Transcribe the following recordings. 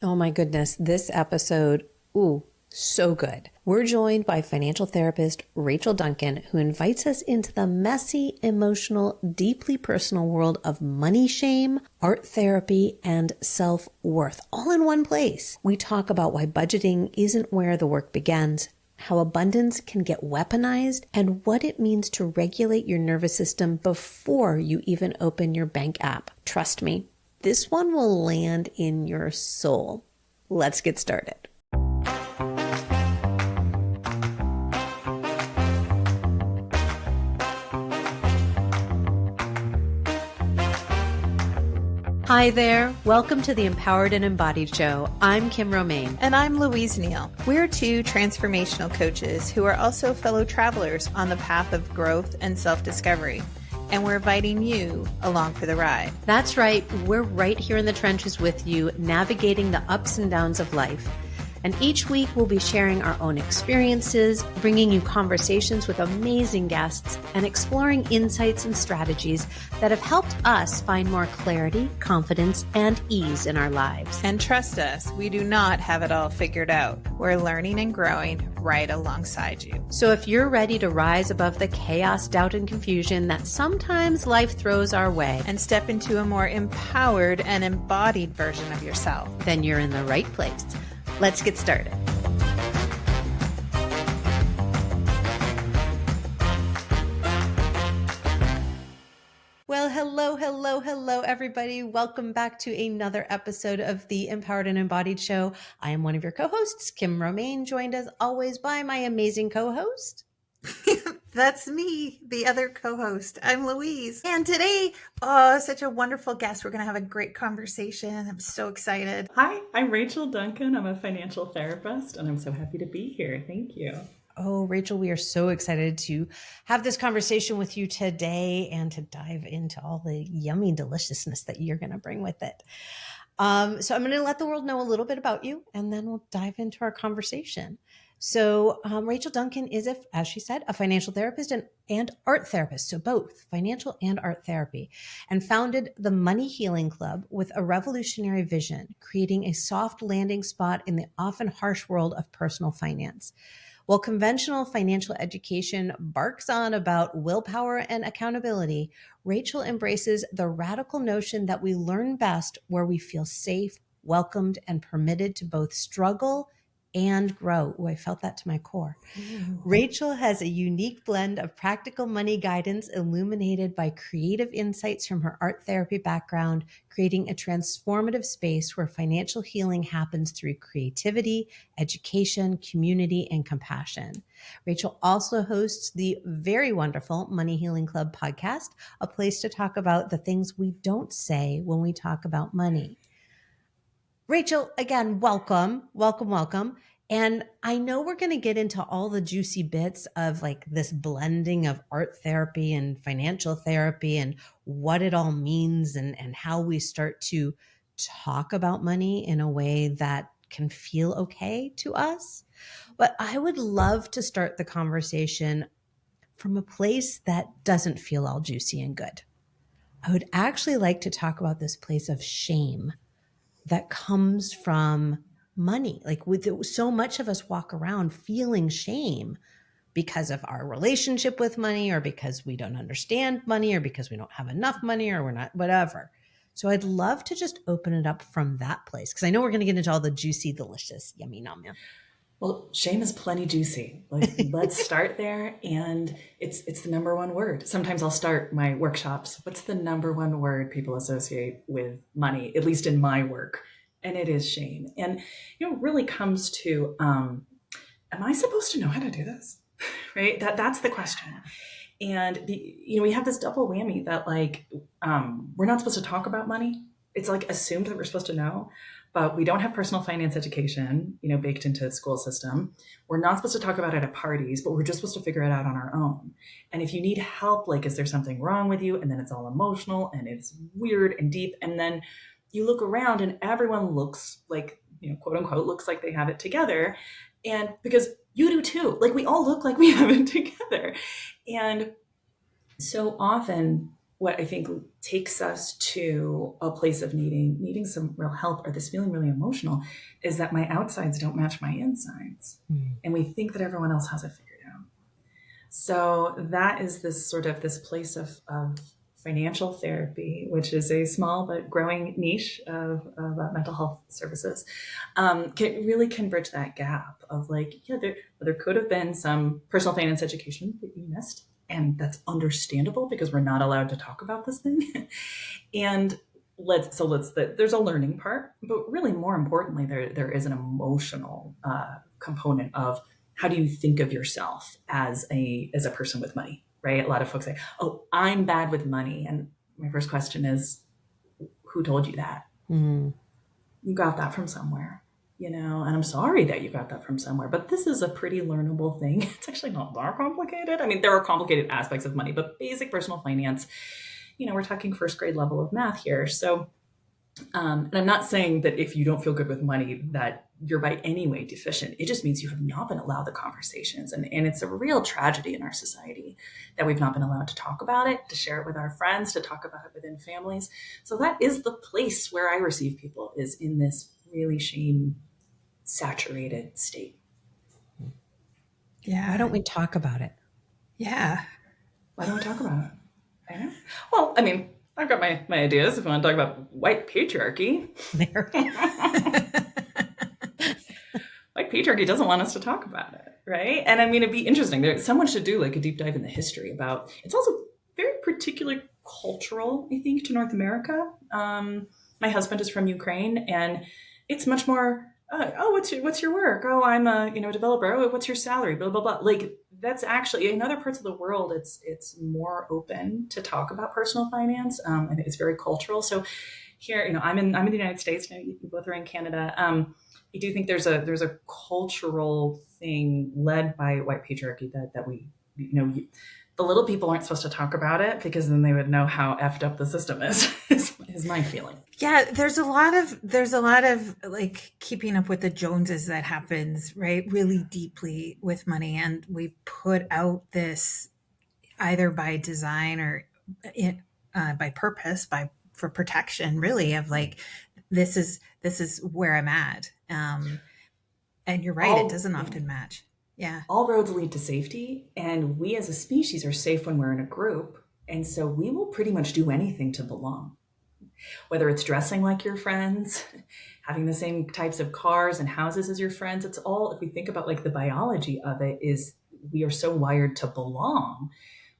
Oh my goodness, this episode, so good. We're joined by financial therapist Rachel Duncan, who invites us into the messy, emotional, deeply personal world of money shame, art therapy, and self-worth, all in one place. We talk about why budgeting isn't where the work begins, how abundance can get weaponized, and what it means to regulate your nervous system before you even open your bank app. Trust me, this one will land in your soul. Let's get started. Hi there. Welcome to the Empowered and Embodied Show. I'm Kim Romain. And I'm Louise Neal. We're two transformational coaches who are also fellow travelers on the path of growth and self-discovery. And we're inviting you along for the ride. That's right. We're right here in the trenches with you, navigating the ups and downs of life. And each week we'll be sharing our own experiences, bringing you conversations with amazing guests, and exploring insights and strategies that have helped us find more clarity, confidence, and ease in our lives. And trust us, we do not have it all figured out. We're learning and growing right alongside you. So if you're ready to rise above the chaos, doubt, and confusion that sometimes life throws our way and step into a more empowered and embodied version of yourself, then you're in the right place. Let's get started. Well, hello, everybody. Welcome back to another episode of the Empowered and Embodied Show. I am one of your co-hosts, Kim Romain, joined as always by my amazing co-host. That's me, the other co-host. I'm Louise. And today, such a wonderful guest. We're going to have a great conversation. I'm so excited. Hi, I'm Rachel Duncan. I'm a financial therapist, and I'm so happy to be here. Thank you. Oh, Rachel, we are so excited to have this conversation with you today and to dive into all the yummy deliciousness that you're going to bring with it. So I'm going to let the world know a little bit about you, and then we'll dive into our conversation. So Rachel Duncan is, as she said, a financial therapist and art therapist, so both financial and art therapy, and founded the Money Healing Club with a revolutionary vision, creating a soft landing spot in the often harsh world of personal finance. While conventional financial education barks on about willpower and accountability, Rachel embraces the radical notion that we learn best where we feel safe, welcomed, and permitted to both struggle and grow. Oh, I felt that to my core. Ooh. Rachel has a unique blend of practical money guidance illuminated by creative insights from her art therapy background, creating a transformative space where financial healing happens through creativity, education, community, and compassion. Rachel also hosts the very wonderful Money Healing Club podcast, a place to talk about the things we don't say when we talk about money. Rachel, again, welcome. And I know we're going to get into all the juicy bits of like this blending of art therapy and financial therapy and what it all means and how we start to talk about money in a way that can feel okay to us. But I would love to start the conversation from a place that doesn't feel all juicy and good. I would actually like to talk about this place of shame that comes from money. Like with so much of us walk around feeling shame because of our relationship with money or because we don't understand money or because we don't have enough money or we're not, whatever. So I'd love to just open it up from that place because I know we're going to get into all the juicy, delicious, yummy, nom yum. Well, shame is plenty juicy. Like, let's start there. And it's the number one word. Sometimes I'll start my workshops. What's the number one word people associate with money, at least in my work? And it is shame. And, it really comes to, am I supposed to know how to do this? Right? That's the question. And, we have this double whammy that like, we're not supposed to talk about money. It's like assumed that we're supposed to know. But we don't have personal finance education, baked into the school system. We're not supposed to talk about it at parties, but we're just supposed to figure it out on our own. And if you need help, like, is there something wrong with you? And then it's all emotional and it's weird and deep. And then you look around and everyone looks like, quote unquote, looks like they have it together. And because you do too, like we all look like we have it together. And so often what I think takes us to a place of needing some real help, or this feeling really emotional, is that my outsides don't match my insides. And we think that everyone else has it figured out. So that is this sort of this place of financial therapy, which is a small but growing niche of mental health services, can bridge that gap of like, yeah, there could have been some personal finance education that you missed, and that's understandable because we're not allowed to talk about this thing. And there's a learning part, but really more importantly, there is an emotional component of how do you think of yourself as a person with money, right? A lot of folks say, "Oh, I'm bad with money," and my first question is, "Who told you that? You got that from somewhere." And I'm sorry that you got that from somewhere, but this is a pretty learnable thing. It's actually not that complicated. I mean, there are complicated aspects of money, but basic personal finance, we're talking first grade level of math here. So, and I'm not saying that if you don't feel good with money that you're by any way deficient. It just means you have not been allowed the conversations. And it's a real tragedy in our society that we've not been allowed to talk about it, to share it with our friends, to talk about it within families. So that is the place where I receive people, is in this really shame saturated state. Yeah. Why don't we talk about it? Yeah. Why don't we talk about it? I know. Well, I mean, I've got my ideas if you want to talk about white patriarchy. There. White patriarchy doesn't want us to talk about it, right? And I mean, it'd be interesting. Someone should do like a deep dive in the history about. It's also very particular cultural, I think, to North America. My husband is from Ukraine, and it's much more. Oh, what's your work? Oh, I'm a developer. Oh, what's your salary? Blah blah blah. Like that's actually in other parts of the world. It's more open to talk about personal finance, and it's very cultural. So here, I'm in the United States. You both are in Canada. I do think there's a cultural thing led by white patriarchy that we, the little people aren't supposed to talk about it because then they would know how effed up the system is my feeling. Yeah, there's a lot of like keeping up with the Joneses that happens, right? Really deeply with money. And we put out this either by design or by purpose, for protection, really, of like, this is where I'm at. And you're right, it doesn't often match. Yeah. All roads lead to safety, and we as a species are safe when we're in a group. And so we will pretty much do anything to belong. Whether it's dressing like your friends, having the same types of cars and houses as your friends, it's all, if we think about like the biology of it, is we are so wired to belong.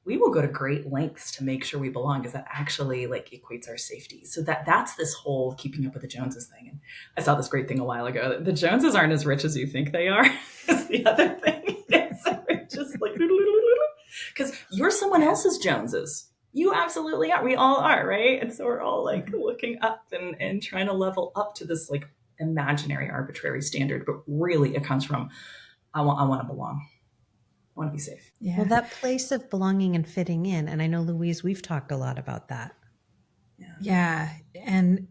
We will go to great lengths to make sure we belong, because that actually like equates our safety. So that's this whole keeping up with the Joneses thing. And I saw this great thing a while ago. The Joneses aren't as rich as you think they are. Is the other thing. It's just like, because you're someone else's Joneses. You absolutely are. We all are, right? And so we're all like looking up and trying to level up to this like imaginary, arbitrary standard. But really it comes from, I want to belong. I want to be safe. Yeah. Well, that place of belonging and fitting in. And I know, Louise, we've talked a lot about that. Yeah. And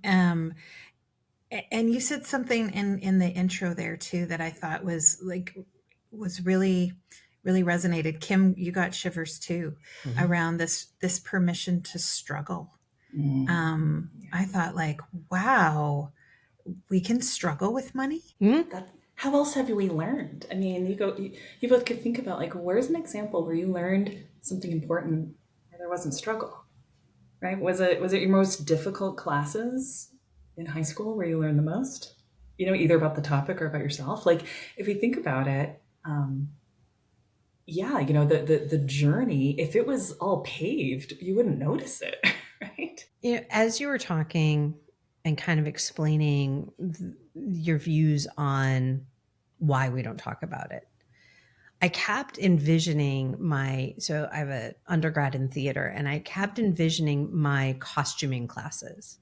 you said something in the intro there too that I thought was really, really resonated. Kim, you got shivers too, around this permission to struggle. I thought like, wow, we can struggle with money. How else have we learned? I mean, you both could think about like, where's an example where you learned something important where there wasn't struggle, right? Was it your most difficult classes in high school where you learned the most? Either about the topic or about yourself. Like, if we think about it, the journey, if it was all paved, you wouldn't notice it, right? As you were talking and kind of explaining your views on why we don't talk about it, I kept envisioning so I have an undergrad in theater, and I kept envisioning my costuming classes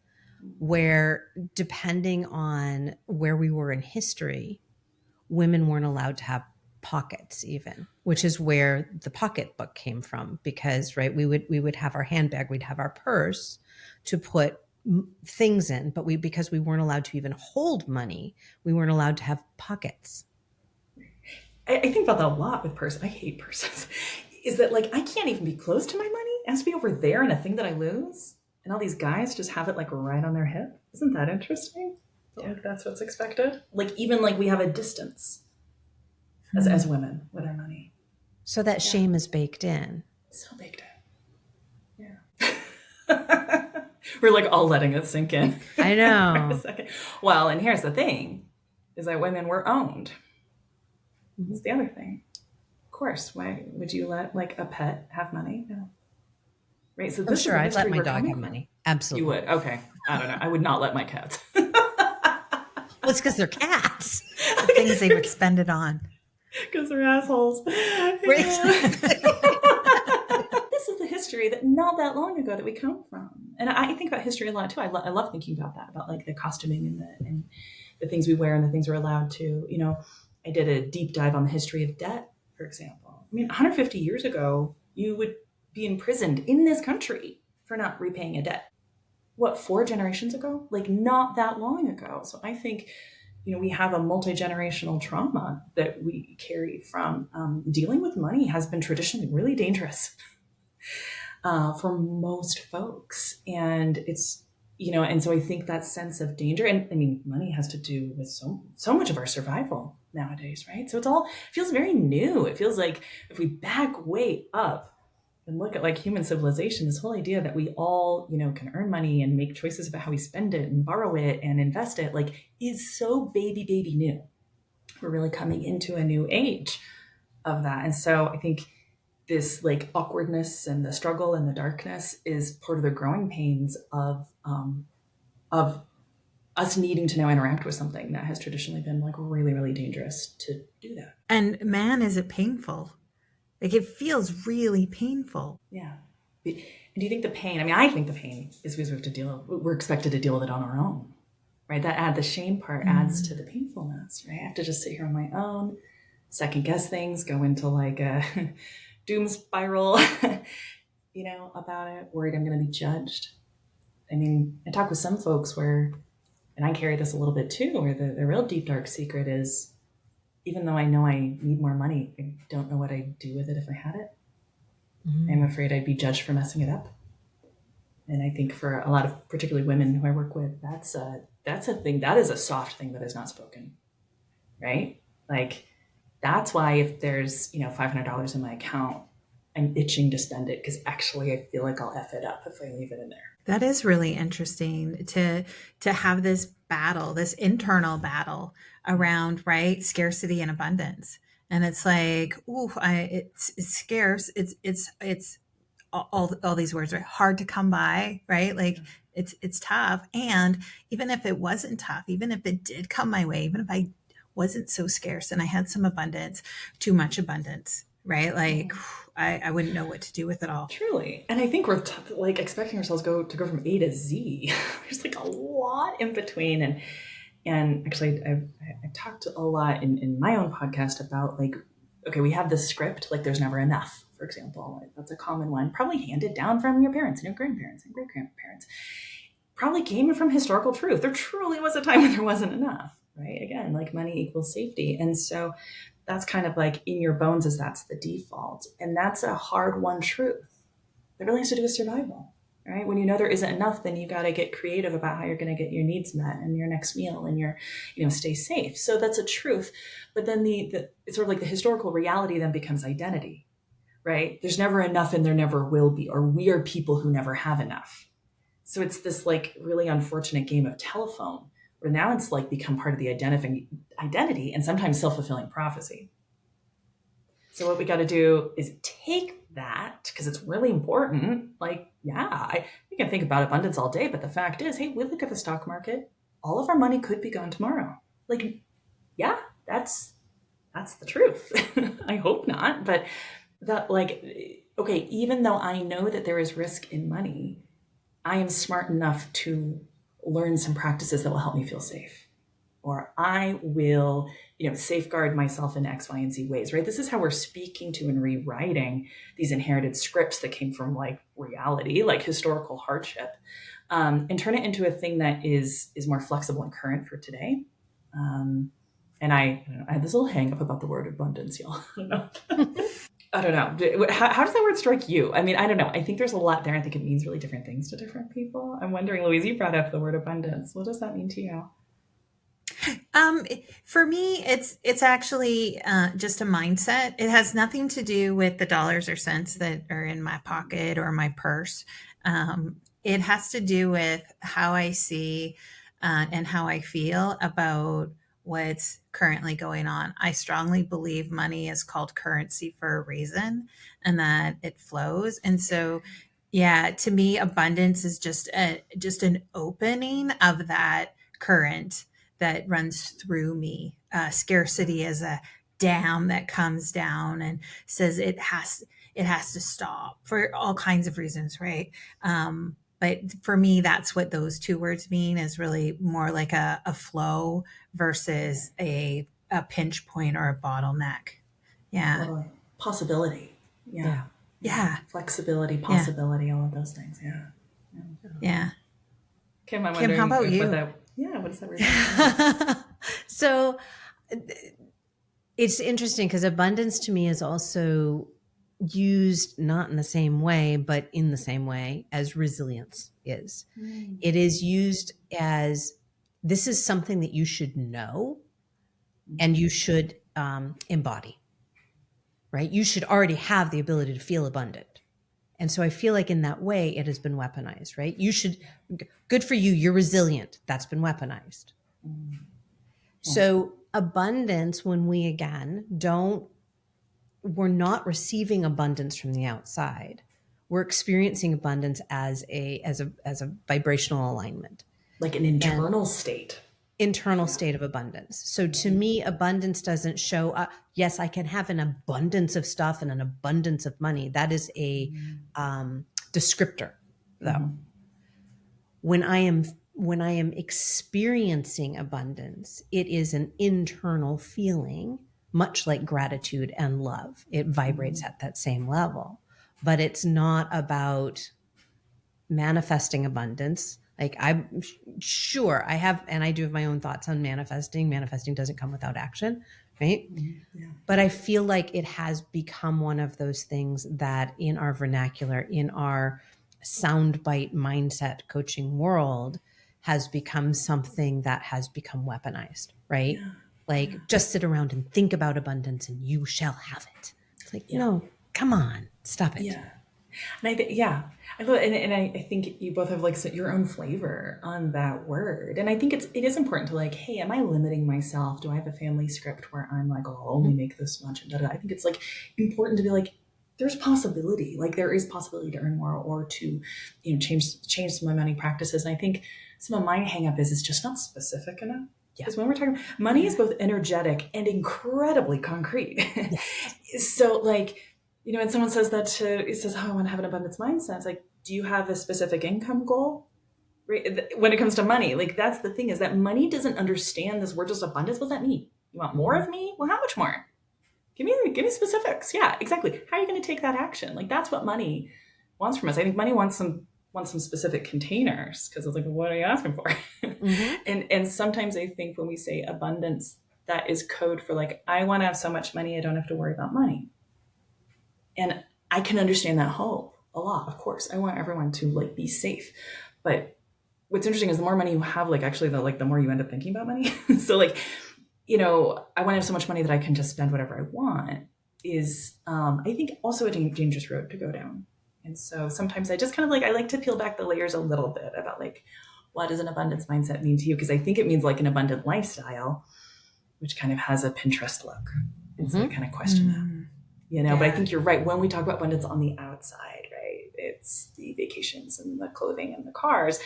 where, depending on where we were in history, women weren't allowed to have pockets even, which is where the pocketbook came from, because right, we would have our handbag, we'd have our purse to put things in, but because we weren't allowed to even hold money, we weren't allowed to have pockets. I think about that a lot with purses. I hate purses. Is that like, I can't even be close to my money has to be over there and a thing that I lose. And all these guys just have it like right on their hip. Isn't that interesting? Yeah. Like that's what's expected. Like even like we have a distance as women with our money. So that shame is baked in. So baked in. Yeah. We're like all letting it sink in. I know. For a second. Well, and here's the thing, is that women were owned. That's the other thing. Of course. Why would you let like a pet have money? No. Right. So this sure, is the I'd let history my we're dog coming have from. money. Absolutely. You would? Okay. I don't know. I would not let my cats. Well, it's because they're cats. The things they would spend it on. Because they're assholes. Right. This is the history that not that long ago that we come from. And I think about history a lot too. I love thinking about that, about like the costuming and the things we wear and the things we're allowed to. You know, I did a deep dive on the history of debt, for example. I mean, 150 years ago, you would be imprisoned in this country for not repaying a debt. What, 4 generations ago? Like not that long ago. So I think, you know, we have a multi-generational trauma that we carry from dealing with money has been traditionally really dangerous for most folks. And it's, you know, and so I think that sense of danger, and I mean, money has to do with so much of our survival nowadays, right? So it feels very new. It feels like if we back way up and look at like human civilization, this whole idea that we all, you know, can earn money and make choices about how we spend it and borrow it and invest it, like is so baby new. We're really coming into a new age of that. And so I think this like awkwardness and the struggle and the darkness is part of the growing pains of us needing to now interact with something that has traditionally been like really, really dangerous to do that. And man, is it painful. Like it feels really painful. Yeah. And do you think the pain, I mean, I think the pain is because we're expected to deal with it on our own, right? The shame part adds to the painfulness, right? I have to just sit here on my own, second guess things, go into like a doom spiral, you know, about it, worried I'm going to be judged. I mean, I talk with some folks where, and I carry this a little bit too, where the real deep, dark secret is, even though I know I need more money, I don't know what I'd do with it if I had it. I'm afraid I'd be judged for messing it up. And I think for a lot of particularly women who I work with, that's a thing, that is a soft thing that is not spoken, right? Like that's why if there's, you know, $500 in my account, I'm itching to spend it because actually I feel like I'll F it up if I leave it in there. That is really interesting to have this battle, this internal battle around, right, scarcity and abundance. And it's like, ooh, it's scarce. It's all these words are hard to come by, right? Like it's tough. And even if it wasn't tough, even if it did come my way, even if I wasn't so scarce and I had some abundance, too much abundance, right? Like I wouldn't know what to do with it all. Truly. And I think we're like expecting ourselves to go from A to Z. There's like a lot in between. And actually I talked a lot in my own podcast about like, okay, we have this script, like there's never enough, for example. That's a common one, probably handed down from your parents and your grandparents and great-grandparents. Probably came from historical truth. There truly was a time when there wasn't enough, right? Again, like money equals safety. And so that's kind of like in your bones as that's the default. And that's a hard-won truth. It really has to do with survival, right? When you know there isn't enough, then you got to get creative about how you're going to get your needs met and your next meal and your, you know, stay safe. So that's a truth. But then it's sort of like the historical reality then becomes identity, right? There's never enough and there never will be, or we are people who never have enough. So it's this like really unfortunate game of telephone where now it's like become part of the identity and sometimes self-fulfilling prophecy. So what we got to do is take that because it's really important. Like, yeah, we can think about abundance all day, but the fact is, hey, we look at the stock market. All of our money could be gone tomorrow. Like, yeah, that's the truth. I hope not, but that like, okay, even though I know that there is risk in money, I am smart enough to learn some practices that will help me feel safe. Or I will, you know, safeguard myself in X, Y, and Z ways, right? This is how we're speaking to and rewriting these inherited scripts that came from like reality, like historical hardship, and turn it into a thing that is more flexible and current for today. And I have this little hang up about the word abundance, y'all. I don't know. I don't know. How does that word strike you? I mean, I don't know. I think there's a lot there. I think it means really different things to different people. I'm wondering, Louise, you brought up the word abundance. What does that mean to you? For me, it's actually just a mindset. It has nothing to do with the dollars or cents that are in my pocket or my purse. It has to do with how I see and how I feel about what's currently going on. I strongly believe money is called currency for a reason, and that it flows. And so, yeah, to me, abundance is just an opening of that current that runs through me. Scarcity is a dam that comes down and says it has to stop for all kinds of reasons, right? But for me, that's what those two words mean, is really more like a flow versus a pinch point or a bottleneck. Yeah. Totally. Possibility. Yeah. Yeah. Flexibility, Yeah. possibility, all of those things. Yeah. Yeah. Kim, I'm Kim, wondering how about what you? that, what does that word mean? So it's interesting because abundance to me is also used not in the same way, but in the same way as resilience is. It is used as this is something that you should know and you should embody, right? You should already have the ability to feel abundant. And so I feel like in that way, it has been weaponized, right? You should, good for you, you're resilient. That's been weaponized. So abundance, when we again we're not receiving abundance from the outside. We're experiencing abundance as a vibrational alignment, Like an internal state. internal state of abundance. So to me, abundance doesn't show up. Yes, I can have an abundance of stuff and an abundance of money. That is a descriptor, though. When I am experiencing abundance, it is an internal feeling, much like gratitude and love. It vibrates at that same level, but it's not about manifesting abundance. Like I'm sure I have, and I do have my own thoughts on manifesting. Manifesting doesn't come without action, right? Yeah. But I feel like it has become one of those things that in our vernacular, in our soundbite mindset coaching world, has become something that has become weaponized, right? Yeah. Like just sit around and think about abundance and you shall have it. It's like, no, come on, stop it. Yeah. And I love it. And I think you both have like your own flavor on that word. And I think it is important to like, hey, am I limiting myself? Do I have a family script where I'm like, oh, I'll only make this much? And I think it's like important to be like, there's possibility, like there is possibility to earn more or to, change some of my money practices. And I think some of my hang up is it's just not specific enough. Because when we're talking, money is both energetic and incredibly concrete. So like, when someone says that it says, oh, I want to have an abundance mindset. It's like, do you have a specific income goal? Right? When it comes to money, like that's the thing is that money doesn't understand this word just abundance. What does that mean? You want more of me? Well, how much more? Give me specifics. Yeah, exactly. How are you going to take that action? Like that's what money wants from us. I think money wants some specific containers because it's like, what are you asking for? And sometimes I think when we say abundance, that is code for like, I want to have so much money, I don't have to worry about money. And I can understand that hope a lot. Of course, I want everyone to like be safe. But what's interesting is the more money you have, like actually the more you end up thinking about money. So like, I want to have so much money that I can just spend whatever I want is, I think also a dangerous road to go down. And so sometimes I just kind of like, I like to peel back the layers a little bit about like, what does an abundance mindset mean to you? Because I think it means like an abundant lifestyle, which kind of has a Pinterest look. And so I kind of question that. But I think you're right. When we talk about abundance on the outside, right? It's the vacations and the clothing and the cars.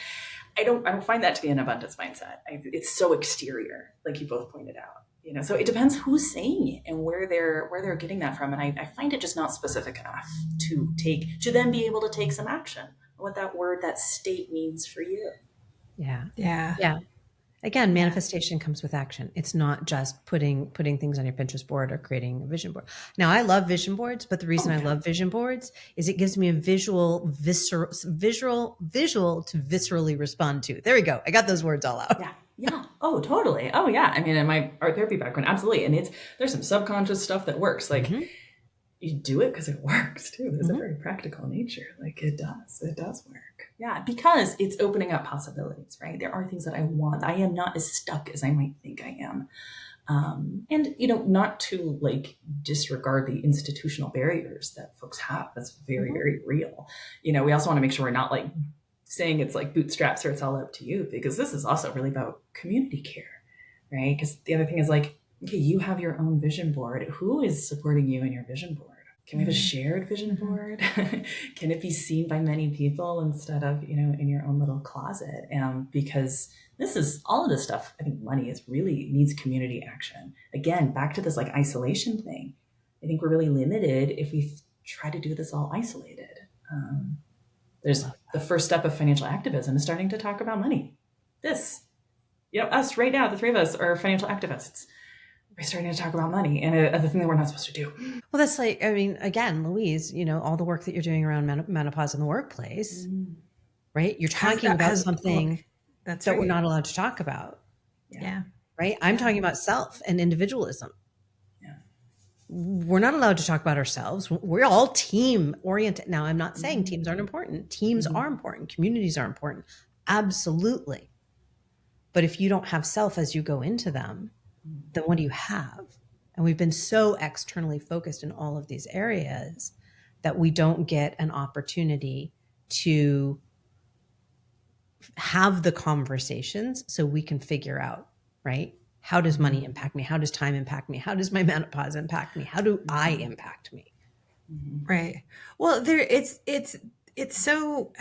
I don't find that to be an abundance mindset. It's so exterior, like you both pointed out. So it depends who's saying it and where they're getting that from. And I find it just not specific enough to then be able to take some action. What that word, that state means for you. Yeah. Again, manifestation comes with action. It's not just putting things on your Pinterest board or creating a vision board. Now, I love vision boards, but the reason I love vision boards is it gives me a visual to viscerally respond to. There we go. I got those words all out. Yeah. Oh, totally. Oh, yeah. I mean, in my art therapy background, absolutely. And there's some subconscious stuff that works. Like, you do it because it works too. There's a very practical nature. Like it does work. Yeah, because it's opening up possibilities, right? There are things that I want. I am not as stuck as I might think I am. And not to like disregard the institutional barriers that folks have. That's very, very real. We also want to make sure we're not like saying it's like bootstraps or it's all up to you, because this is also really about community care, right? Because the other thing is like, okay, you have your own vision board. Who is supporting you in your vision board? Can we have a shared vision board? Can it be seen by many people instead of, in your own little closet? Because this is all of this stuff. I think money is really needs community action. Again, back to this like isolation thing. I think we're really limited if we try to do this all isolated. There's the first step of financial activism is starting to talk about money. Us right now, the three of us are financial activists. We're starting to talk about money and the thing that we're not supposed to do. Well, that's like, I mean, again, Louise, all the work that you're doing around menopause in the workplace, right? You're talking about something that we're not allowed to talk about. Yeah. Right? I'm talking about self and individualism. Yeah. We're not allowed to talk about ourselves. We're all team oriented. Now, I'm not saying teams aren't important. Teams are important. Communities are important. Absolutely. But if you don't have self as you go into them, then what do you have? And we've been so externally focused in all of these areas that we don't get an opportunity to have the conversations so we can figure out, right? How does money impact me? How does time impact me? How does my menopause impact me? How do I impact me? Right. Well, it's so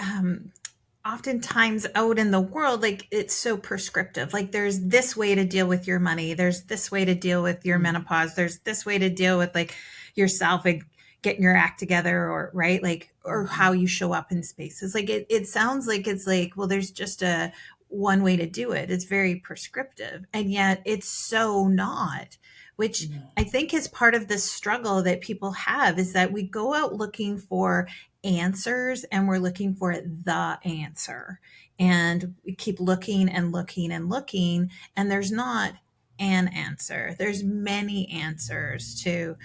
oftentimes out in the world, like it's so prescriptive. Like there's this way to deal with your money. There's this way to deal with your menopause. There's this way to deal with like yourself, like getting your act together, or right, like, or how you show up in spaces. Like it sounds like it's like, well, there's just a one way to do it. It's very prescriptive, and yet it's so not. Which I think is part of the struggle that people have, is that we go out looking for answers and we're looking for the answer, and we keep looking and looking and looking, and there's not an answer. There's many answers to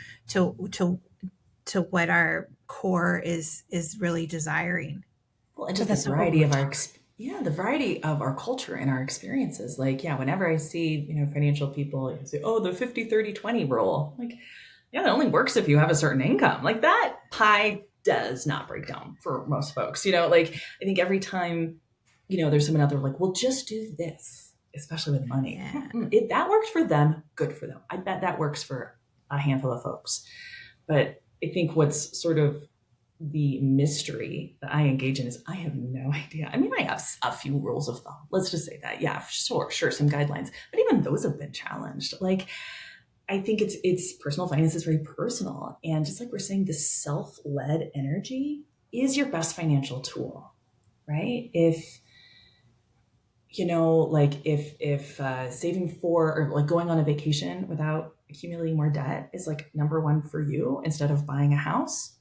what our core is really desiring. Well, and just the variety of the variety of our culture and our experiences. Like, whenever I see, financial people say, oh, the 50-30-20 rule, like, it only works if you have a certain income. Like that pie does not break down for most folks. Like I think every time, there's someone out there like, well, just do this, especially with money. If that works for them, good for them. I bet that works for a handful of folks. But I think what's sort of the mystery that I engage in is I have no idea. I mean, I have a few rules of thumb. Let's just say that. Yeah, sure, some guidelines. But even those have been challenged. Like, I think it's personal finance is very personal. And just like we're saying, this self-led energy is your best financial tool, right? If, if saving for or like going on a vacation without accumulating more debt is like number one for you instead of buying a house,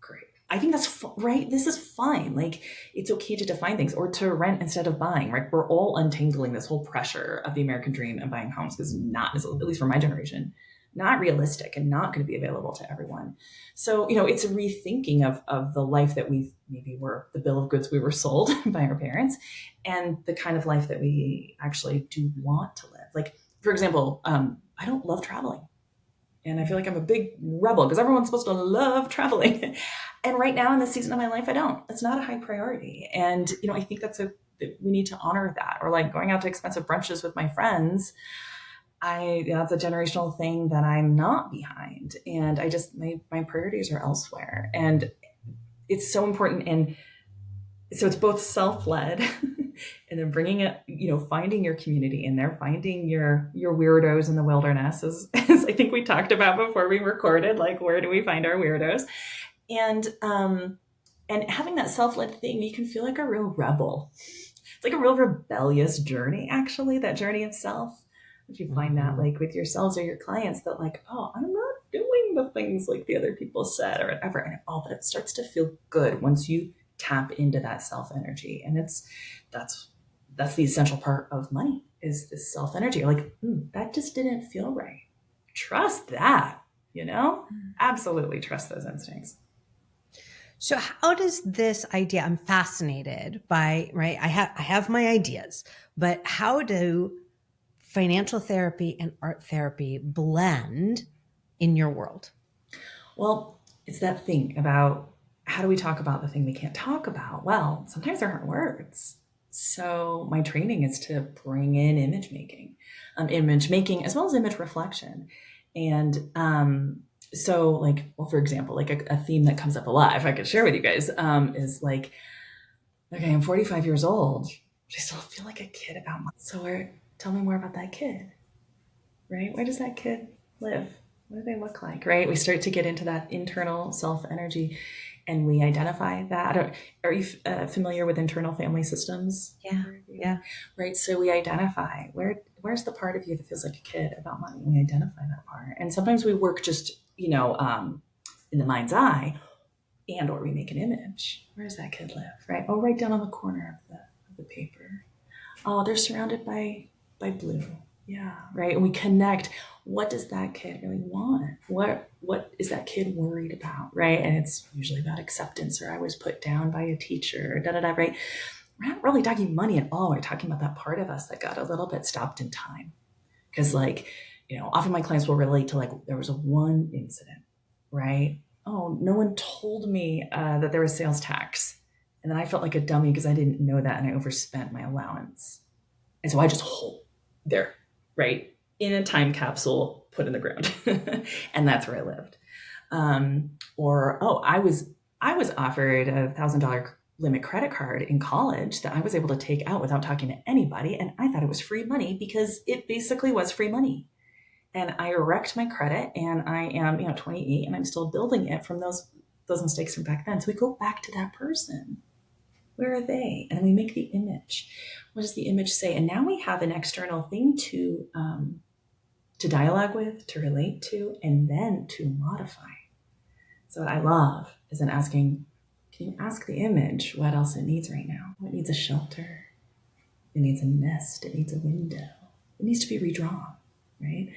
great. I think that's right. This is fine. Like it's okay to define things or to rent instead of buying, right? We're all untangling this whole pressure of the American dream and buying homes because not, at least for my generation, not realistic and not going to be available to everyone. So, it's a rethinking of the life that we maybe were, the bill of goods we were sold by our parents, and the kind of life that we actually do want to live. Like, for example, I don't love traveling. And I feel like I'm a big rebel because everyone's supposed to love traveling. And right now in this season of my life, I don't. It's not a high priority. And, I think we need to honor that. Or like going out to expensive brunches with my friends. That's a generational thing that I'm not behind. And I just, my priorities are elsewhere. And it's so important. And so it's both self-led and then bringing it, finding your community in there, finding your weirdos in the wilderness, as I think we talked about before we recorded, like, where do we find our weirdos? And having that self-led thing, you can feel like a real rebel. It's like a real rebellious journey, actually, that journey of self. If you find that like with yourselves or your clients that like, oh, I'm not doing the things like the other people said or whatever. And but it starts to feel good once you tap into that self energy. And that's the essential part of money is this self energy. You're like, that just didn't feel right. Trust that. Absolutely trust those instincts. So how does this idea, I'm fascinated by, right? I have my ideas, but how do financial therapy and art therapy blend in your world? Well, it's that thing about how do we talk about the thing we can't talk about? Well, sometimes there aren't words. So my training is to bring in image making as well as image reflection. And so like, well, for example, like a theme that comes up a lot, if I could share with you guys, is like, okay, I'm 45 years old. I still feel like a kid about money. So tell me more about that kid, right? Where does that kid live? What do they look like, right? We start to get into that internal self energy and we identify that. Are you familiar with internal family systems? Yeah. Right. So we identify where's the part of you that feels like a kid about money. We identify that part. And sometimes we work just, in the mind's eye, and or we make an image. Where does that kid live? Right. Oh, right down on the corner of the paper. Oh, they're surrounded by blue. Yeah. Right. And we connect. What does that kid really want? What is that kid worried about? Right. And it's usually about acceptance, or I was put down by a teacher, or right. We're not really talking money at all. We're talking about that part of us that got a little bit stopped in time. Because often my clients will relate to there was one incident, right? Oh, no one told me that there was sales tax. And then I felt like a dummy because I didn't know that and I overspent my allowance. And so I just hold there, right? In a time capsule, put in the ground. And that's where I lived. I was offered $1,000 limit credit card in college that I was able to take out without talking to anybody. And I thought it was free money because it basically was free money. And I wrecked my credit, and I am, 28, and I'm still building it from those mistakes from back then. So we go back to that person. Where are they? And we make the image. What does the image say? And now we have an external thing to dialogue with, to relate to, and then to modify. So what I love is then asking, can you ask the image what else it needs right now? It needs a shelter. It needs a nest. It needs a window. It needs to be redrawn, right?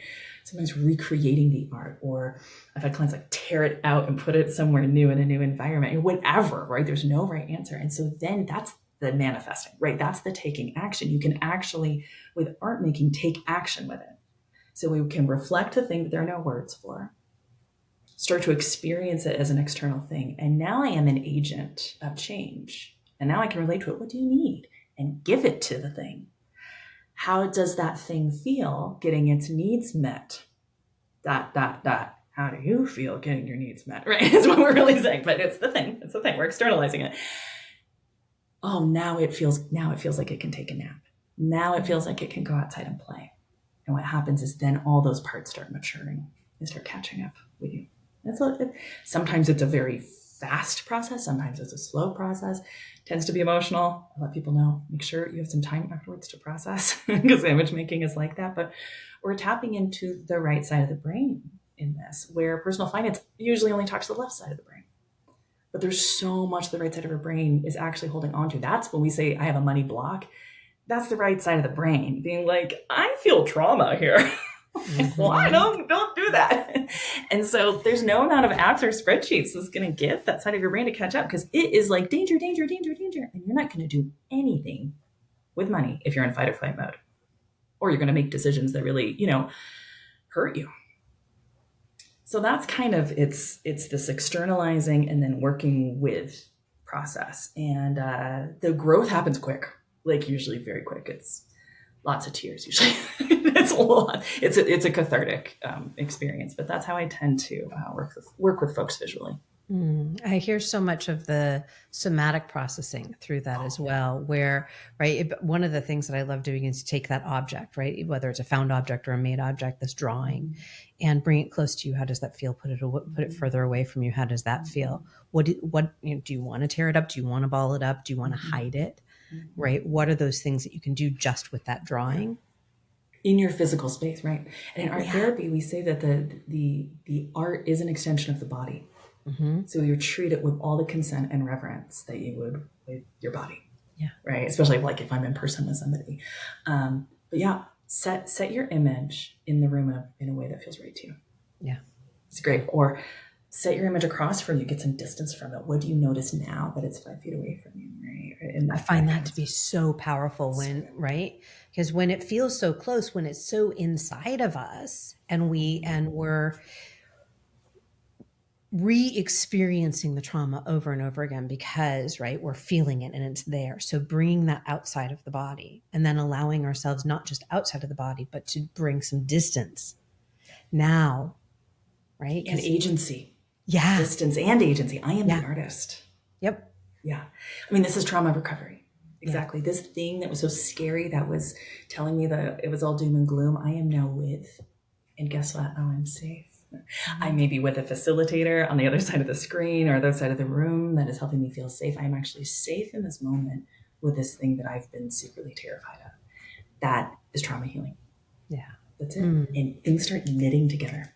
Sometimes recreating the art, or I've had clients tear it out and put it somewhere new in a new environment, or whatever, right? There's no right answer. And so then that's the manifesting, right? That's the taking action. You can actually, with art making, take action with it. So we can reflect the thing that there are no words for, start to experience it as an external thing. And now I am an agent of change. And now I can relate to it. What do you need? And give it to the thing. How does that thing feel getting its needs met? ... How do you feel getting your needs met? Right? Is what we're really saying. But it's the thing. It's the thing. We're externalizing it. Oh, now it feels like it can take a nap. Now it feels like it can go outside and play. And what happens is then all those parts start maturing. They start catching up with you. Sometimes it's a very fast process. Sometimes it's a slow process. It tends to be emotional. I let people know. Make sure you have some time afterwards to process, because image making is like that. But we're tapping into the right side of the brain in this, where personal finance usually only talks to the left side of the brain. But there's so much the right side of our brain is actually holding on to. That's when we say, I have a money block. That's the right side of the brain being like, I feel trauma here. Why? Don't do that. And so there's no amount of apps or spreadsheets that's going to get that side of your brain to catch up, because it is like danger, danger, danger, danger. And you're not going to do anything with money if you're in fight or flight mode, or you're going to make decisions that really, hurt you. So that's kind of, it's this externalizing and then working with process. And the growth happens quick, usually very quick. It's lots of tears usually. It's a lot. It's a cathartic experience, but that's how I tend to work with folks visually. I hear so much of the somatic processing through that as well, where, right, one of the things that I love doing is take that object, right, whether it's a found object or a made object, this drawing, and bring it close to you. How does that feel? Put it further away from you. How does that feel? Do you want to tear it up? Do you want to ball it up? Do you want to hide it? Right? What are those things that you can do just with that drawing? In your physical space, right? And in art therapy, we say that the art is an extension of the body. Mm-hmm. So you treat it with all the consent and reverence that you would with your body. Yeah. Right. Especially if I'm in person with somebody. But yeah, set your image in the room in a way that feels right to you. Yeah. It's great. Or set your image across from you, get some distance from it. What do you notice now that it's 5 feet away from you, right? In I that find that to be concept. so powerful when, right? Because when it feels so close, when it's so inside of us and we're re-experiencing the trauma over and over again because, right, we're feeling it and it's there. So bringing that outside of the body and then allowing ourselves not just outside of the body, but to bring some distance now, right? And agency. Yeah. Distance and agency. I am Yeah. the artist. Yep. Yeah. I mean, this is trauma recovery. Exactly. Yeah. This thing that was so scary that was telling me that it was all doom and gloom, I am now with. And guess what? Oh, I'm safe. I may be with a facilitator on the other side of the screen or the other side of the room that is helping me feel safe. I am actually safe in this moment with this thing that I've been secretly terrified of. That is trauma healing. Yeah. That's it. And things start knitting together.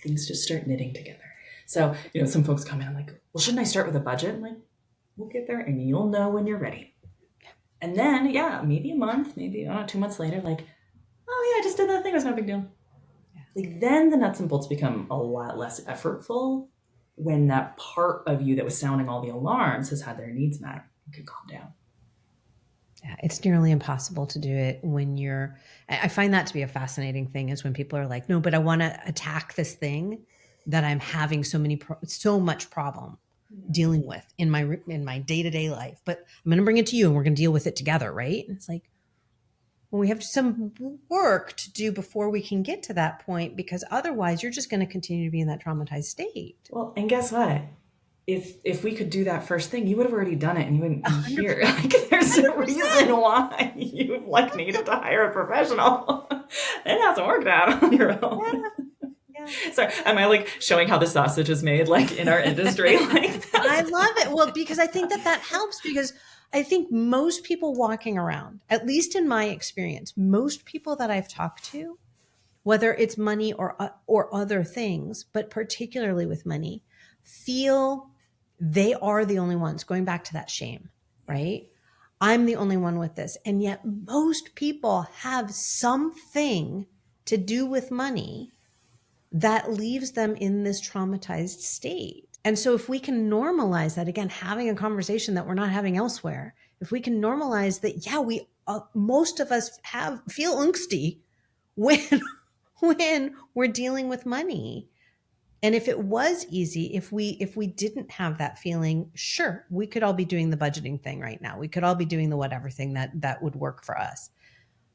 Things just start knitting together. So, some folks come in like, well, shouldn't I start with a budget? I'm like, we'll get there and you'll know when you're ready. And then, maybe a month, maybe 2 months later, like, oh yeah, I just did that thing. It was no big deal. Like then the nuts and bolts become a lot less effortful when that part of you that was sounding all the alarms has had their needs met. You can calm down. Yeah, it's nearly impossible to do it when I find that to be a fascinating thing is when people are like, no, but I want to attack this thing that I'm having so much problem dealing with in my day-to-day life, but I'm going to bring it to you and we're going to deal with it together. Right. And it's like, well, we have some work to do before we can get to that point, because otherwise you're just going to continue to be in that traumatized state. Well, and guess what? If we could do that first thing, you would have already done it and you wouldn't be 100%. here. Like there's a reason why you've needed to hire a professional. It hasn't worked out on your own. Yeah. Sorry, am I showing how the sausage is made in our industry? I love it. Well, because I think that helps, because I think most people walking around, at least in my experience, most people that I've talked to, whether it's money or other things, but particularly with money, feel they are the only ones, going back to that shame, right? I'm the only one with this. And yet most people have something to do with money that leaves them in this traumatized state. And so if we can normalize that, again, having a conversation that we're not having elsewhere, if we can normalize that, most of us feel angsty when we're dealing with money. And if it was easy, if we didn't have that feeling, sure, we could all be doing the budgeting thing right now. We could all be doing the whatever thing that would work for us.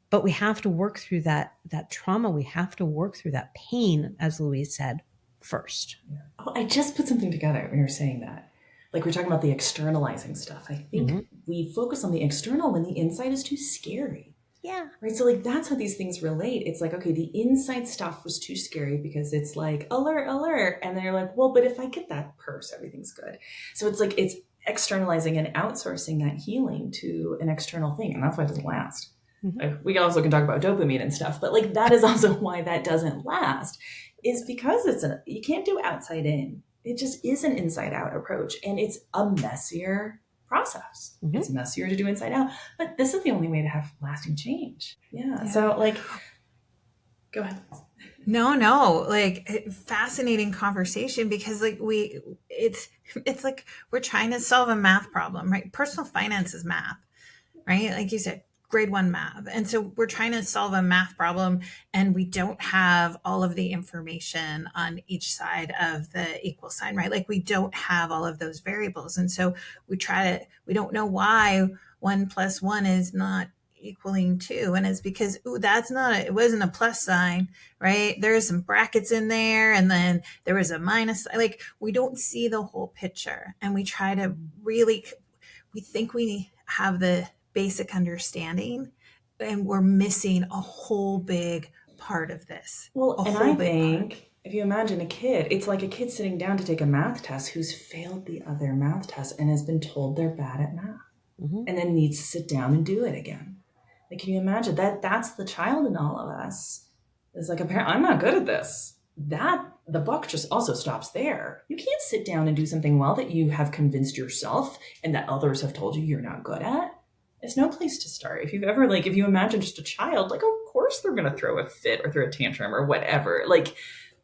But we have to work through that trauma. We have to work through that pain, as Louise said, first. Yeah. Oh, I just put something together when you're saying that. We're talking about the externalizing stuff. I think we focus on the external when the inside is too scary. Yeah. Right. So that's how these things relate. It's okay, the inside stuff was too scary because it's alert, alert. And then you're like, well, but if I get that purse, everything's good. So it's externalizing and outsourcing that healing to an external thing. And that's why it doesn't last. We also can talk about dopamine and stuff, but that is also why that doesn't last, is because you can't do outside in. It just is an inside out approach, and it's a messier process. It's messier to do inside out, but this is the only way to have lasting change. Yeah. So go ahead. No, fascinating conversation, because it's like we're trying to solve a math problem, right? Personal finance is math, right? Like you said, grade 1 math. And so we're trying to solve a math problem and we don't have all of the information on each side of the equal sign, right? We don't have all of those variables. And so we don't know why 1 + 1 is not equaling 2. And it's because, it wasn't a plus sign, right? There's some brackets in there. And then there was a minus, we don't see the whole picture. And we try to we think we have the basic understanding, and we're missing a whole big part of this. Well, and I think if you imagine a kid, it's like a kid sitting down to take a math test who's failed the other math test and has been told they're bad at math and then needs to sit down and do it again. Can you imagine that's the child in all of us? It's a parent, I'm not good at this. The buck just also stops there. You can't sit down and do something well that you have convinced yourself and that others have told you you're not good at. It's no place to start. If you've ever, if you imagine just a child, of course they're going to throw a fit or throw a tantrum or whatever.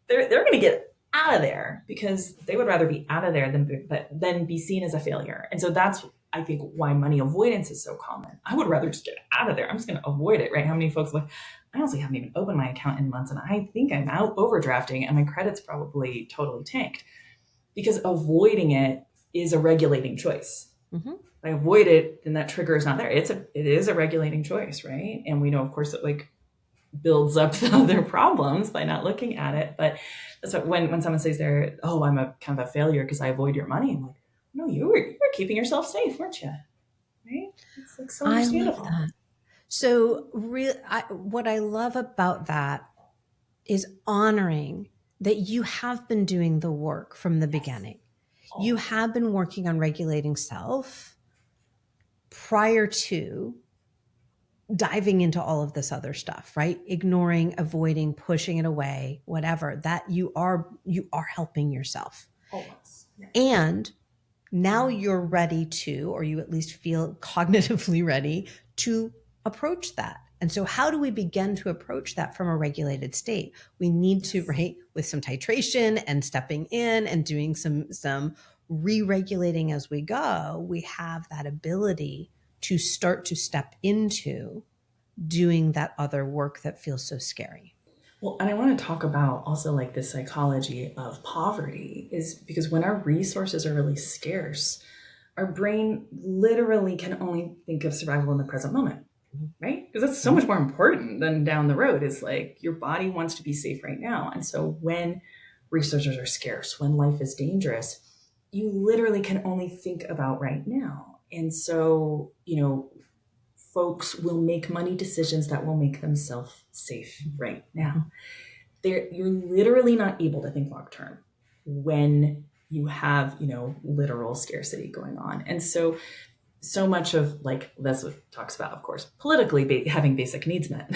They're going to get out of there, because they would rather be out of there than be seen as a failure. And so that's, I think, why money avoidance is so common. I would rather just get out of there. I'm just going to avoid it, right? How many folks are like, I honestly haven't even opened my account in months, and I think I'm out overdrafting, and my credit's probably totally tanked, because avoiding it is a regulating choice. Mm-hmm. If I avoid it, then that trigger is not there. It is a regulating choice, right? And we know, of course, that like builds up the other problems by not looking at it. But that's what, when someone says they're, oh, I'm a kind of a failure because I avoid your money, I'm like, no, you were keeping yourself safe, weren't you? Right? It's like so I understandable. love that. So what I love about that is honoring that you have been doing the work from the beginning. You have been working on regulating self prior to diving into all of this other stuff, right? Ignoring, avoiding, pushing it away, whatever, that you are helping yourself. Always. Yeah. And now you're ready to, or you at least feel cognitively ready to approach that. And so how do we begin to approach that from a regulated state? We need to, right, with some titration and stepping in and doing some re-regulating as we go, we have that ability to start to step into doing that other work that feels so scary. Well, and I want to talk about also like the psychology of poverty, is because when our resources are really scarce, our brain literally can only think of survival in the present moment, right? Because that's so much more important than down the road. Is like your body wants to be safe right now. And so when resources are scarce, when life is dangerous, you literally can only think about right now. And so, folks will make money decisions that will make themselves safe right now. You're literally not able to think long term when you have, literal scarcity going on. And so much of like, that's what talks about, of course, politically having basic needs met.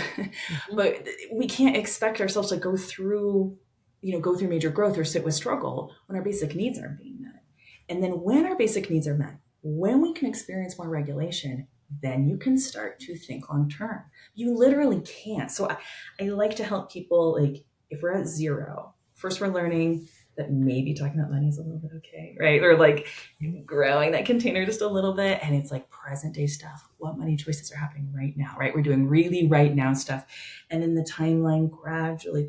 But we can't expect ourselves to go through major growth or sit with struggle when our basic needs aren't being met. And then when our basic needs are met, when we can experience more regulation, then you can start to think long term. You literally can't. So I like to help people, like, if we're at zero, first we're learning that maybe talking about money is a little bit okay, right? Or like growing that container just a little bit. And it's like present day stuff. What money choices are happening right now, right? We're doing really right now stuff. And then the timeline gradually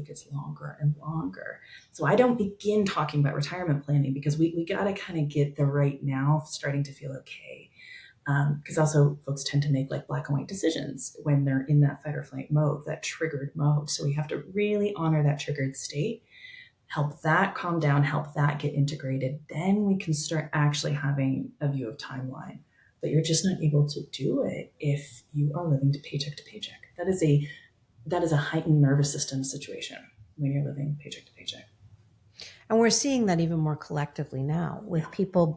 gets longer and longer. So I don't begin talking about retirement planning, because we got to kind of get the right now starting to feel okay. Because also folks tend to make like black and white decisions when they're in that fight or flight mode, that triggered mode. So we have to really honor that triggered state, help that calm down, help that get integrated. Then we can start actually having a view of timeline. But you're just not able to do it if you are living to paycheck. That is a heightened nervous system situation when you're living paycheck to paycheck. And we're seeing that even more collectively now with people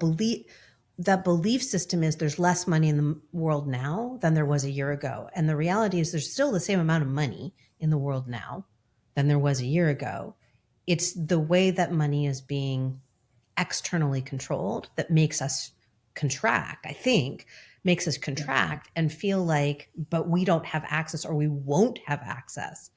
that belief system is there's less money in the world now than there was a year ago. And the reality is there's still the same amount of money in the world now than there was a year ago. It's the way that money is being externally controlled that makes us contract, I think, makes us contract and feel like, but we don't have access, or we won't have access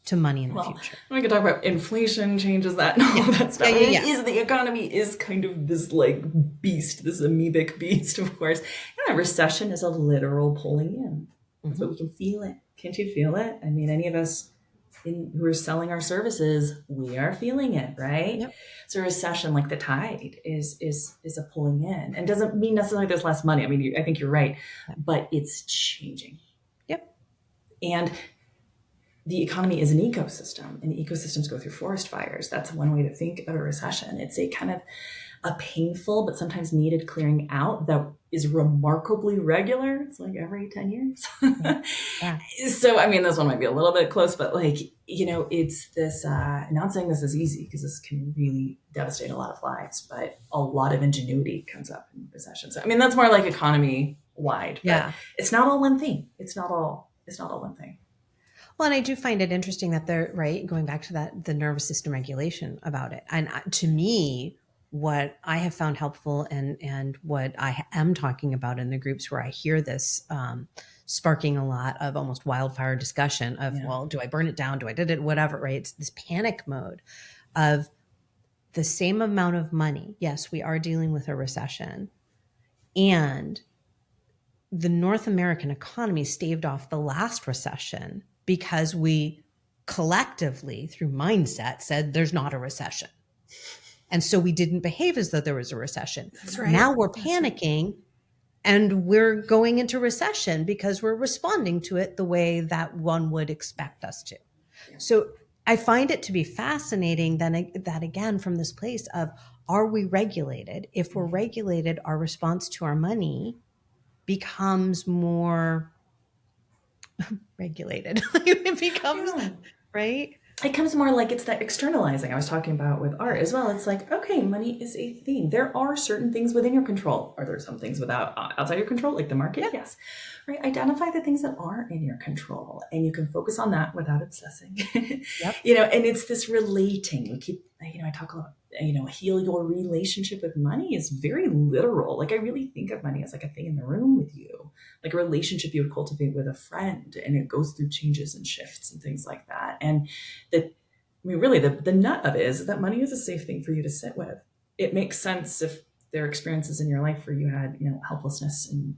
to money in the future. We could talk about inflation changes that and all that stuff. The economy is kind of this like beast, this amoebic beast, of course. A recession is a literal pulling in. But we can feel it. Can't you feel it? I mean, any of us who are selling our services, we are feeling it, right? Yep. So a recession, like the tide, is a pulling in, and doesn't mean necessarily there's less money. I mean, I think you're right, but it's changing. Yep. And the economy is an ecosystem, and ecosystems go through forest fires. That's one way to think of a recession. It's a kind of a painful but sometimes needed clearing out that is remarkably regular. It's like every 10 years. Yeah. So, I mean, this one might be a little bit close, but like, it's this, not saying this is easy, because this can really devastate a lot of lives, but a lot of ingenuity comes up in recession. So, I mean, that's more like economy wide, but it's not all one thing. It's not all one thing. Well, and I do find it interesting that they're right, going back to that, the nervous system regulation about it. And to me, what I have found helpful and what I am talking about in the groups where I hear this sparking a lot of almost wildfire discussion of, well, do I burn it down? Do I did it? Whatever, right? It's this panic mode of the same amount of money, yes, we are dealing with a recession, and the North American economy staved off the last recession because we collectively, through mindset, said there's not a recession. And so we didn't behave as though there was a recession. That's right. Now we're panicking and we're going into recession because we're responding to it the way that one would expect us to. So I find it to be fascinating that again, from this place of, are we regulated? If we're regulated, our response to our money becomes more regulated. It becomes, Yeah. right? It comes more like it's that externalizing I was talking about with art as well. It's like, okay, money is a thing. There are certain things within your control. Are there some things outside your control, like the market? Yep. Yes. Right. Identify the things that are in your control, and you can focus on that without obsessing. Yep. And it's this relating. We keep, I talk a lot. Heal your relationship with money is very literal. Like, I really think of money as like a thing in the room with you, like a relationship you would cultivate with a friend, and it goes through changes and shifts and things like that. And really the nut of it is that money is a safe thing for you to sit with. It makes sense if there are experiences in your life where you had, helplessness and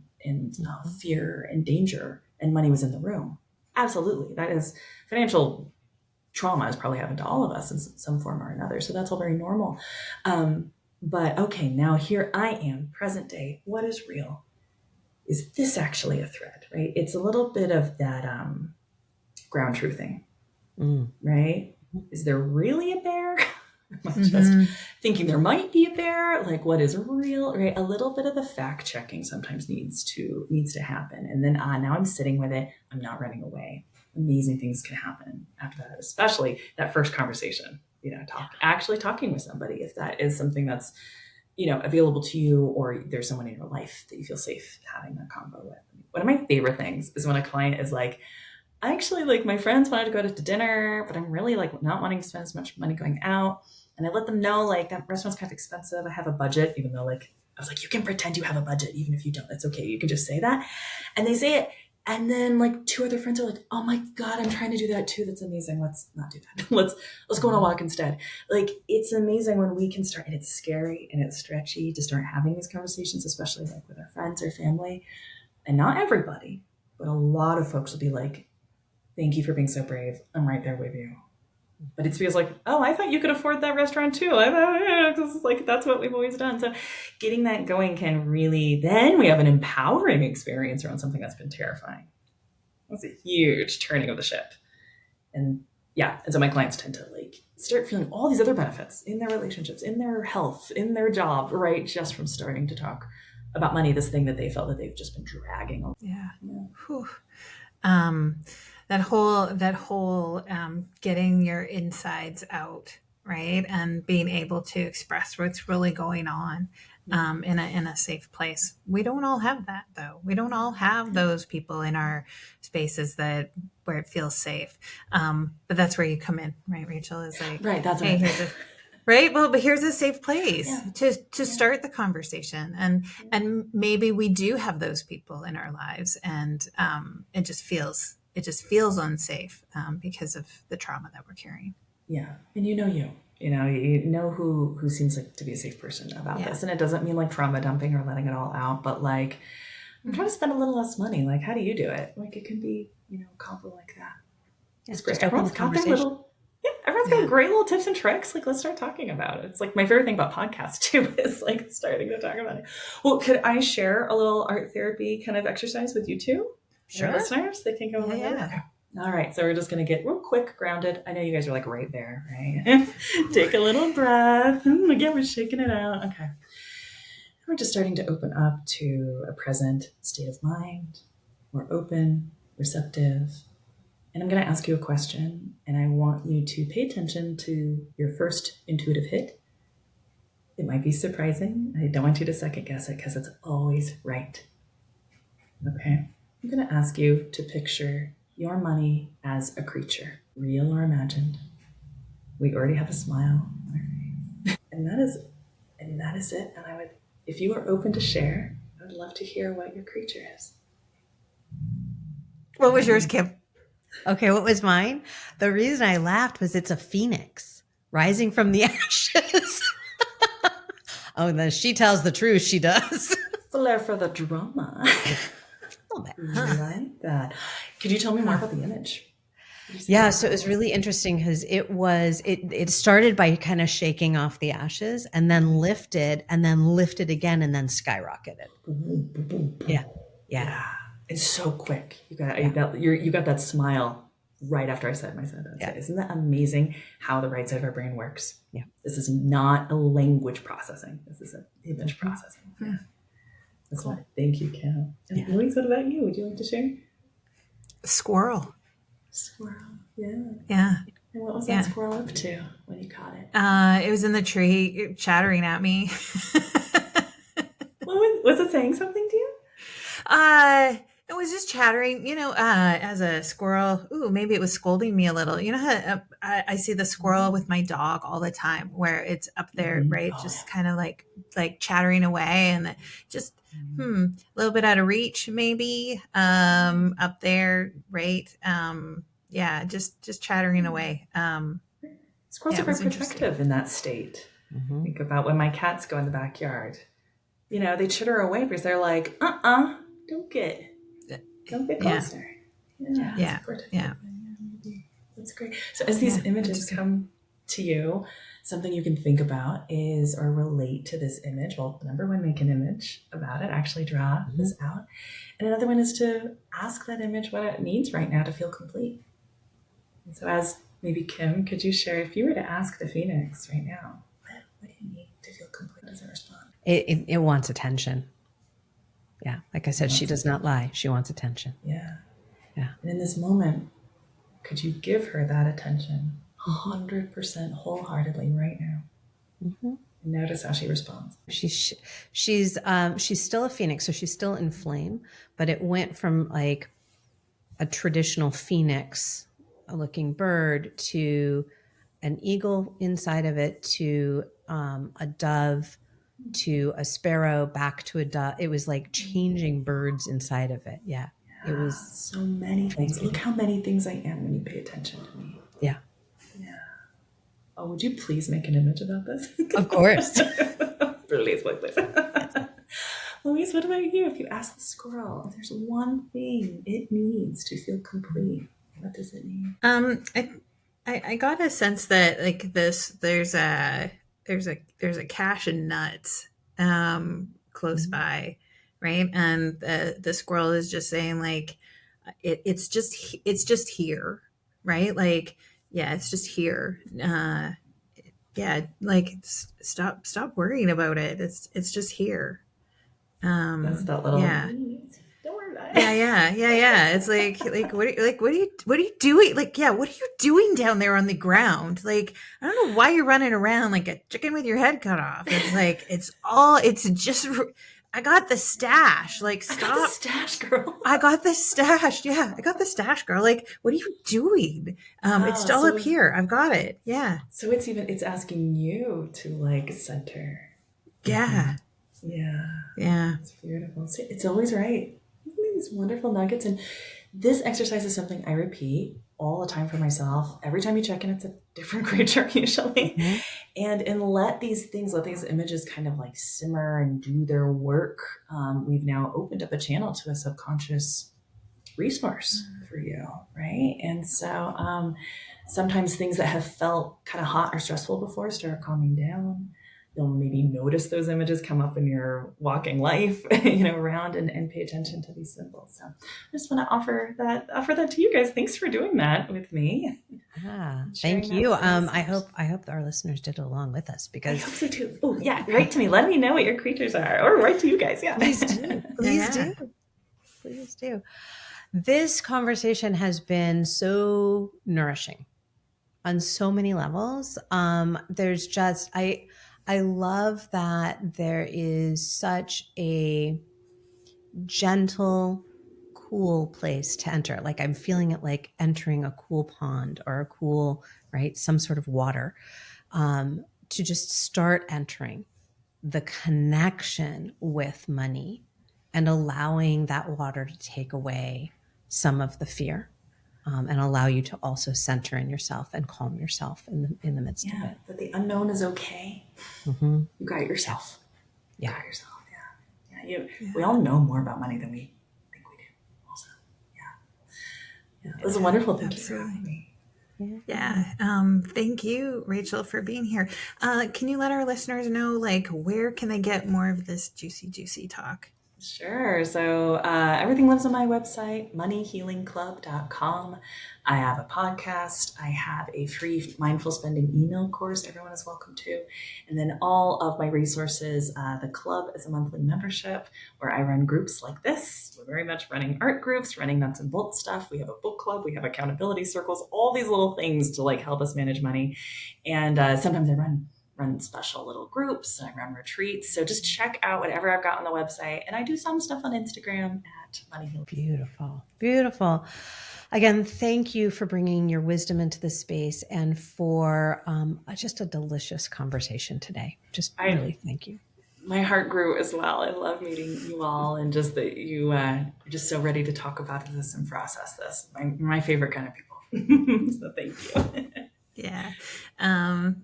fear and danger, and money was in the room. Absolutely. That is financial trauma has probably happened to all of us in some form or another. So that's all very normal. But okay, now here I am, present day. What is real? Is this actually a threat, right? It's a little bit of that ground truthing, right? Is there really a bear? Am I just thinking there might be a bear? Like, what is real, right? A little bit of the fact checking sometimes needs to happen. And then now I'm sitting with it. I'm not running away. Amazing things can happen after that, especially that first conversation, actually talking with somebody, if that is something that's, available to you, or there's someone in your life that you feel safe having that convo with. One of my favorite things is when a client is like, I actually, like, my friends wanted to go to dinner, but I'm really like not wanting to spend as much money going out. And I let them know, like, that restaurant's kind of expensive. I have a budget, even though, like, I was like, you can pretend you have a budget, even if you don't. That's okay. You can just say that. And they say it. And then, like, two other friends are like, oh my God, I'm trying to do that too. That's amazing. Let's not do that. Let's go on a walk instead. Like, it's amazing when we can start, and it's scary and it's stretchy to start having these conversations, especially like with our friends or family. And not everybody, but a lot of folks will be like, thank you for being so brave. I'm right there with you. But it feels like, oh, I thought you could afford that restaurant too. I thought, yeah, because like that's what we've always done. So getting that going can really, then we have an empowering experience around something that's been terrifying. That's a huge turning of the ship. And so my clients tend to like start feeling all these other benefits in their relationships, in their health, in their job, right? Just from starting to talk about money, this thing that they felt that they've just been dragging on. Yeah. Whew. That whole getting your insides out, right, and being able to express what's really going on in a safe place. We don't all have that, though. We don't all have those people in our spaces where it feels safe. But that's where you come in, right, Rachel? Is like, right. That's hey, right. Well, but here's a safe place to start the conversation, and maybe we do have those people in our lives, and it just feels unsafe because of the trauma that we're carrying. Yeah, and you know who seems like to be a safe person about this, and it doesn't mean like trauma dumping or letting it all out, but like I'm trying to spend a little less money. Like, how do you do it? Like, it can be a combo like that. It's great. Everyone's got their little. Everyone's got great little tips and tricks. Like, let's start talking about it. It's like my favorite thing about podcasts too is like starting to talk about it. Well, could I share a little art therapy kind of exercise with you too? Sure. Listeners, they can go on. Okay. All right. So we're just going to get real quick grounded. I know you guys are like right there, right? Take a little breath. Again, we're shaking it out. Okay. We're just starting to open up to a present state of mind. We're open, receptive. And I'm going to ask you a question, and I want you to pay attention to your first intuitive hit. It might be surprising. I don't want you to second guess it because it's always right. Okay. I'm going to ask you to picture your money as a creature, real or imagined. We already have a smile on our face. And that is it. And I would, if you are open to share, I would love to hear what your creature is. What was yours, Kim? Okay, what was mine? The reason I laughed was it's a phoenix. rising from the ashes. Oh, then she tells the truth. She does. Flair for the drama. A little bit. I like that. Could you tell me more about the image? Yeah, so it was really interesting because it started by kind of shaking off the ashes and then lifted again and then skyrocketed. Yeah. Yeah. It's so quick. You got that smile right after I said my sentence. Yeah. Isn't that amazing how the right side of our brain works? Yeah. This is not a language processing. This is an image processing. Yeah. That's cool. Thank you, Kim. And Louise, what about you? Would you like to share? Squirrel. Squirrel. Yeah. Yeah. And what was that squirrel up to when you caught it? It was in the tree chattering at me. Was it saying something to you? It was just chattering, as a squirrel. Ooh, maybe it was scolding me a little. You know how I see the squirrel with my dog all the time, where it's up there, right? Just kind of like chattering away, and just a little bit out of reach, maybe up there, right? Yeah, just chattering away. Squirrels are very protective in that state. Mm-hmm. Think about when my cats go in the backyard. They chitter away because they're like, don't get closer. Yeah. That's great. So as these images come to you, something you can think about is, or relate to this image. Well, number one, make an image about it, actually draw this out. And another one is to ask that image what it needs right now to feel complete. And so as maybe Kim, could you share, if you were to ask the Phoenix right now, what do you need to feel complete? How does it respond? It wants attention. Yeah. Like I said, she does not lie. She wants attention. Yeah. Yeah. And in this moment, could you give her that attention 100% wholeheartedly right now? Mm-hmm. And notice how she responds. She's still a phoenix, so she's still in flame, but it went from like a traditional phoenix looking bird to an eagle inside of it, to a dove, to a sparrow, back to a dove. It was like changing birds inside of it. Yeah. It was so many things. Look how many things I am when you pay attention to me. Yeah. Yeah. Oh, would you please make an image about this? Of course. Please. Louise, what about you? If you ask the squirrel, if there's one thing it needs to feel complete, what does it need? I got a sense that like there's a cache of nuts close by, right? And the squirrel is just saying like it's just here, right? Like it's just here. Like stop worrying about it. It's just here. That's that little don't worry about it. Yeah. It's like what are you doing? Like, what are you doing down there on the ground? Like, I don't know why you're running around like a chicken with your head cut off. It's like it's just I got the stash. Like, stop. I got the stash, girl. I got the stash. Yeah, I got the stash, girl. Like, what are you doing? It's all up here. I've got it. Yeah. So it's asking you to like center. Yeah. Yeah. It's beautiful. It's always right. These wonderful nuggets. And this exercise is something I repeat all the time for myself. Every time you check in, it's a different creature usually. Mm-hmm. And let these images kind of like simmer and do their work. We've now opened up a channel to a subconscious resource for you, right? And so sometimes things that have felt kind of hot or stressful before start calming down. You'll maybe notice those images come up in your walking life, around and pay attention to these symbols. So I just want to offer that to you guys. Thanks for doing that with me. Thank you. I hope our listeners did it along with us, because I hope so too. Oh yeah, write to me. Let me know what your creatures are, or write to you guys. Yeah, please do. Please do. This conversation has been so nourishing on so many levels. There's just I love that there is such a gentle, cool place to enter. Like I'm feeling it like entering a cool pond or a cool, right, some sort of water, to just start entering the connection with money and allowing that water to take away some of the fear. and allow you to also center in yourself and calm yourself in the midst of Yeah, it. that the unknown is okay. Mm-hmm. You got yourself. Yeah. You got yourself. Yeah. We all know more about money than we think we do. Also, yeah. It was wonderful. Thank you for having me. Yeah. Thank you, Rachel, for being here. Can you let our listeners know, like, where can they get more of this juicy talk? Sure. So everything lives on my website, moneyhealingclub.com. I have a podcast. I have a free mindful spending email course everyone is welcome to. And then all of my resources, the club is a monthly membership where I run groups like this. We're very much running art groups, running nuts and bolts stuff. We have a book club. We have accountability circles, all these little things to like help us manage money. And sometimes I run special little groups. I run retreats. So just check out whatever I've got on the website. And I do some stuff on Instagram at Money Healing. Beautiful. Beautiful. Again, thank you for bringing your wisdom into the space and for just a delicious conversation today. Just really thank you. My heart grew as well. I love meeting you all and just that you're just so ready to talk about this and process this. My favorite kind of people. So thank you. Yeah.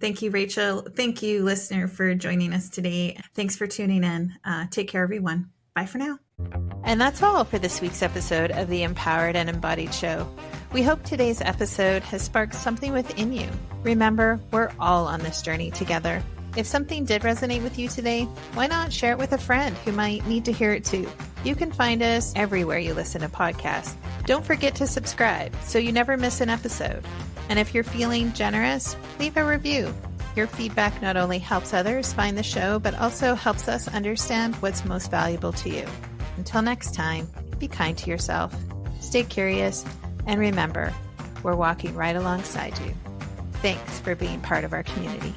Thank you, Rachel. Thank you, listener, for joining us today. Thanks for tuning in. Take care, everyone. Bye for now. And that's all for this week's episode of the Empowered and Embodied Show. We hope today's episode has sparked something within you. Remember, we're all on this journey together. If something did resonate with you today, why not share it with a friend who might need to hear it too? You can find us everywhere you listen to podcasts. Don't forget to subscribe so you never miss an episode. And if you're feeling generous, leave a review. Your feedback not only helps others find the show, but also helps us understand what's most valuable to you. Until next time, be kind to yourself, stay curious, and remember, we're walking right alongside you. Thanks for being part of our community.